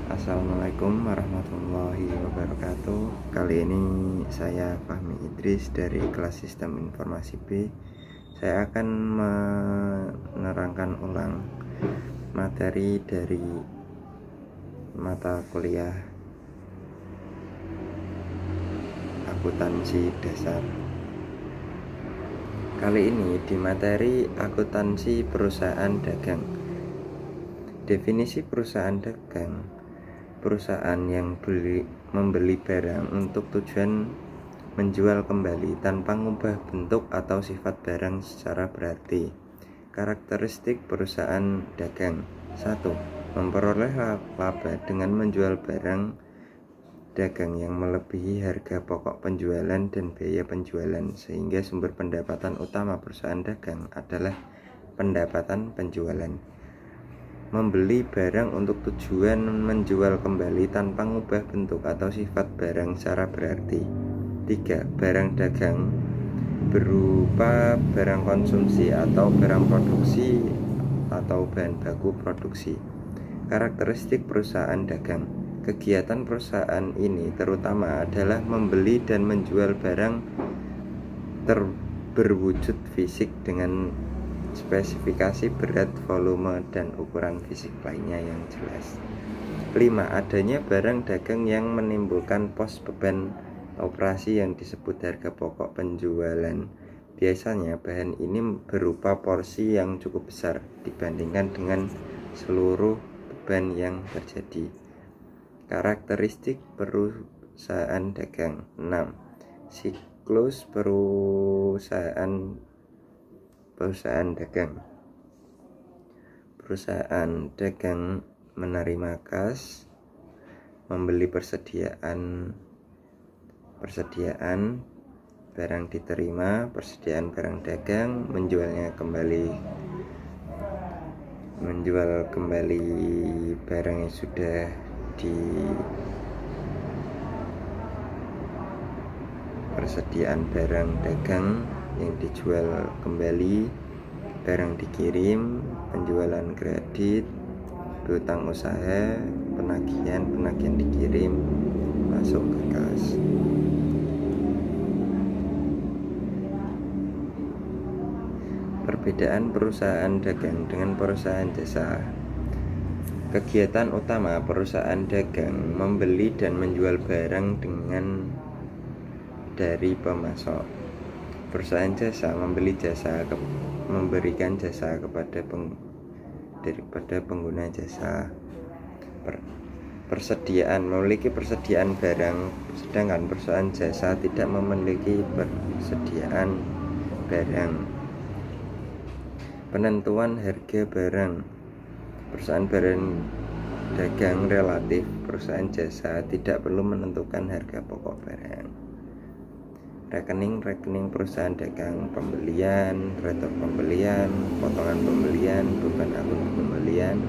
Assalamualaikum warahmatullahi wabarakatuh. Kali ini saya Fahmi Idris dari kelas Sistem Informasi B. Saya akan menerangkan ulang materi dari mata kuliah akuntansi dasar. Kali ini di materi akuntansi perusahaan dagang. Definisi perusahaan dagang: perusahaan yang membeli barang untuk tujuan menjual kembali tanpa mengubah bentuk atau sifat barang secara berarti. Karakteristik perusahaan dagang: 1. Memperoleh laba dengan menjual barang dagang yang melebihi harga pokok penjualan dan biaya penjualan, sehingga sumber pendapatan utama perusahaan dagang adalah pendapatan penjualan. Membeli barang untuk tujuan menjual kembali tanpa mengubah bentuk atau sifat barang secara berarti. 3. Barang dagang berupa barang konsumsi atau barang produksi atau bahan baku produksi. Karakteristik perusahaan dagang: kegiatan perusahaan ini terutama adalah membeli dan menjual barang berwujud fisik dengan spesifikasi berat, volume, dan ukuran fisik lainnya yang jelas. 5. Adanya barang dagang yang menimbulkan pos beban operasi yang disebut harga pokok penjualan. Biasanya bahan ini berupa porsi yang cukup besar dibandingkan dengan seluruh beban yang terjadi. Karakteristik perusahaan dagang: 6. Siklus perusahaan dagang. Perusahaan dagang menerima kas, membeli persediaan, barang diterima, persediaan barang dagang, menjual kembali barang yang sudah persediaan barang dagang yang dijual kembali, barang dikirim, penjualan kredit, piutang usaha, penagihan dikirim masuk ke kas. Perbedaan perusahaan dagang dengan perusahaan jasa. Kegiatan utama perusahaan dagang membeli dan menjual barang dari pemasok. Perusahaan jasa memberikan jasa daripada pengguna jasa. Memiliki persediaan barang, sedangkan perusahaan jasa tidak memiliki persediaan barang. Penentuan harga barang. Perusahaan barang dagang relatif, perusahaan jasa tidak perlu menentukan harga pokok barang. Rekening perusahaan dagang: pembelian, retur pembelian, potongan pembelian, beban akun pembelian,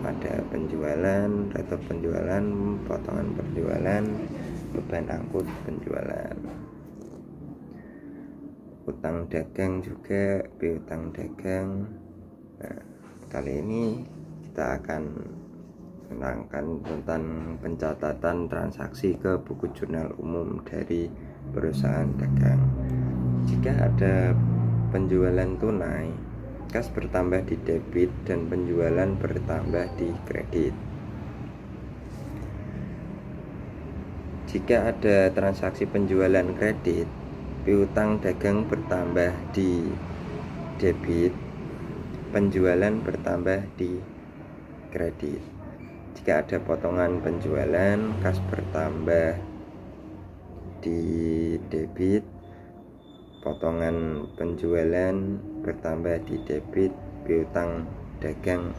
pada penjualan, retur penjualan, potongan penjualan, beban angkut penjualan. Utang dagang juga, piutang dagang. Kali ini kita akan menerangkan tentang pencatatan transaksi ke buku jurnal umum dari perusahaan dagang. Jika ada penjualan tunai, kas bertambah di debit dan penjualan bertambah di kredit. Jika ada transaksi penjualan kredit, piutang dagang bertambah di debit, penjualan bertambah di kredit. Jika ada potongan penjualan, kas bertambah di debit, potongan penjualan bertambah di debit, piutang dagang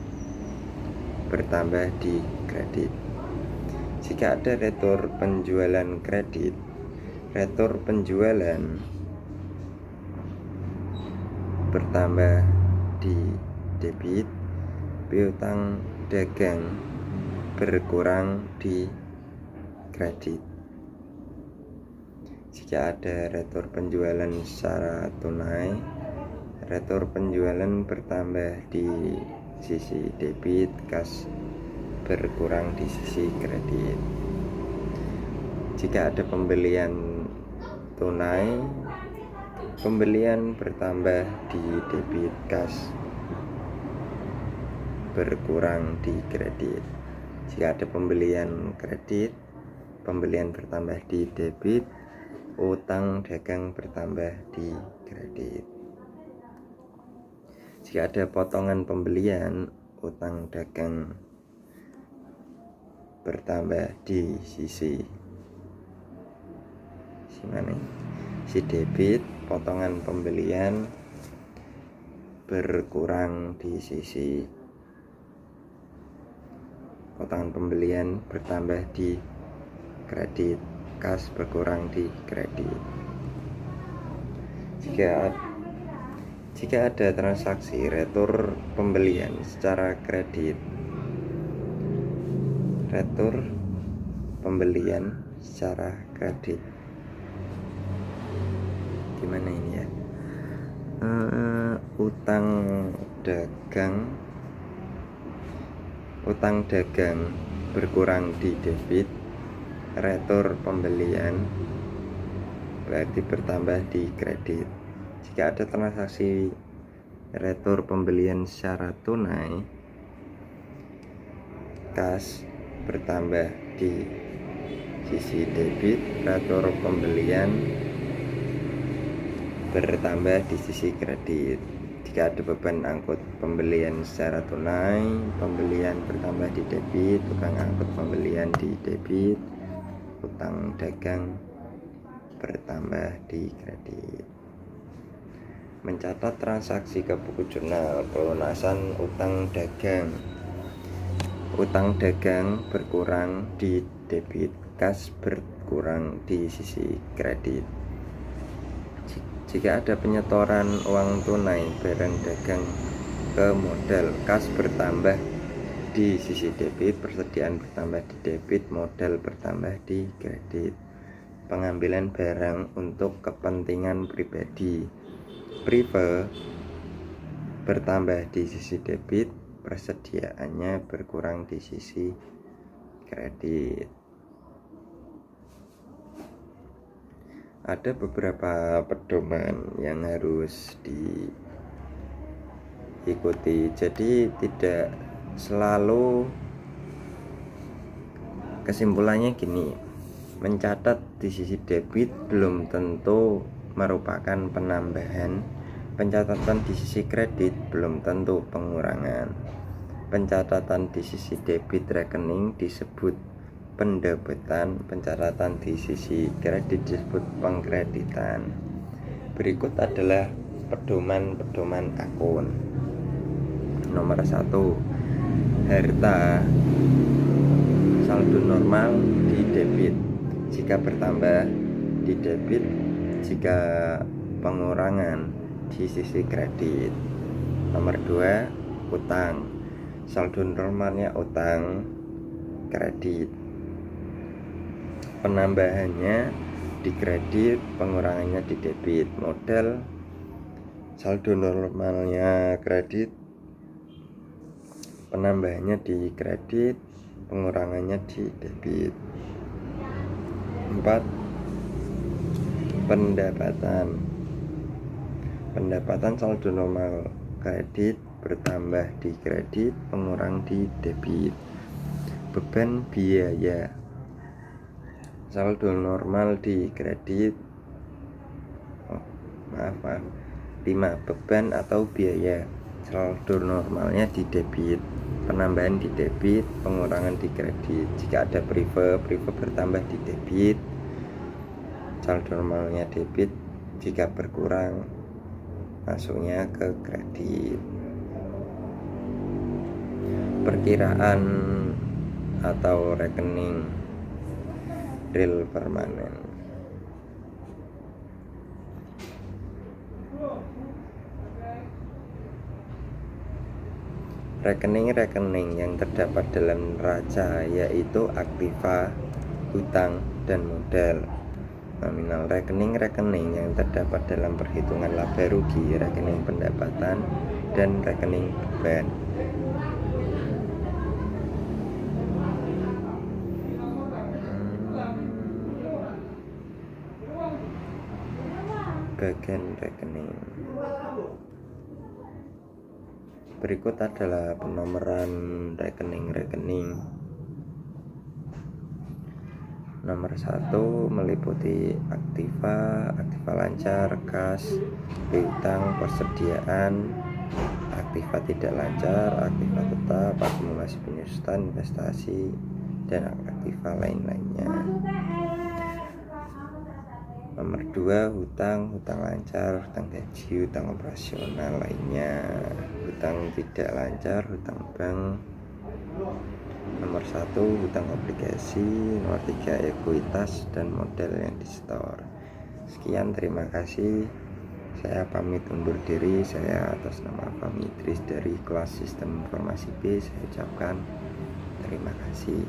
bertambah di kredit. Jika ada retur penjualan kredit, retur penjualan bertambah di debit, piutang dagang berkurang di kredit. Jika ada retur penjualan secara tunai, retur penjualan bertambah di sisi debit, kas berkurang di sisi kredit. Jika ada pembelian tunai, pembelian bertambah di debit, kas berkurang di kredit. Jika ada pembelian kredit, pembelian bertambah di debit, utang dagang bertambah di kredit. Jika ada potongan pembelian, utang dagang bertambah di sisi mana? Si debit, potongan pembelian berkurang di sisi potongan pembelian bertambah di kredit, kas berkurang di kredit. Jika ada transaksi retur pembelian secara kredit, retur pembelian secara kredit, gimana ini ya? Utang dagang berkurang di debit, retur pembelian berarti bertambah di kredit. Jika ada transaksi retur pembelian secara tunai, kas bertambah di sisi debit, retur pembelian bertambah di sisi kredit. Jika ada beban angkut pembelian secara tunai, pembelian bertambah di debit, utang angkut pembelian di debit, utang dagang bertambah di kredit. Mencatat transaksi ke buku jurnal pelunasan utang dagang. Utang dagang berkurang di debit, kas berkurang di sisi kredit. Jika ada penyetoran uang tunai barang dagang ke modal, kas bertambah di sisi debit, persediaan bertambah di debit, modal bertambah di kredit. Pengambilan barang untuk kepentingan pribadi, prive bertambah di sisi debit, persediaannya berkurang di sisi kredit. Ada beberapa pedoman yang harus diikuti, jadi tidak selalu kesimpulannya gini, mencatat di sisi debit belum tentu merupakan penambahan, pencatatan di sisi kredit belum tentu pengurangan. Pencatatan di sisi debit rekening disebut pendebitan, pencatatan di sisi kredit disebut pengkreditan. Berikut adalah pedoman akun. Nomor 1, harta saldo normal di debit jika bertambah di debit, jika pengurangan di sisi kredit. Nomor 2, utang saldo normalnya utang, kredit, penambahannya di kredit, pengurangannya di debit. Modal saldo normalnya kredit, penambahannya di kredit, pengurangannya di debit. 4, pendapatan saldo normal kredit bertambah di kredit, pengurang di debit. Beban biaya saldo normal di kredit, 5, beban atau biaya saldo normalnya di debit, penambahan di debit, pengurangan di kredit. Jika ada prive bertambah di debit, saldo normalnya debit, jika berkurang masuknya ke kredit. Perkiraan atau rekening real permanen. Rekening-rekening yang terdapat dalam neraca yaitu aktiva, hutang, dan modal. Nominal rekening-rekening yang terdapat dalam perhitungan laba rugi, rekening pendapatan, dan rekening beban. bagian rekening. Berikut adalah penomoran rekening-rekening. Nomor 1 meliputi aktiva lancar, kas, piutang, persediaan, aktiva tidak lancar, aktiva tetap, akumulasi penyusutan, investasi, dan aktiva lain-lainnya. Nomor 2 hutang lancar, hutang gaji, hutang operasional lainnya, hutang tidak lancar, hutang bank. Nomor 1 hutang obligasi, nomor 3 ekuitas dan modal yang disetor. Sekian, terima kasih. Saya pamit undur diri. Saya atas nama Fahmi Idris dari kelas Sistem Informasi B, saya ucapkan terima kasih.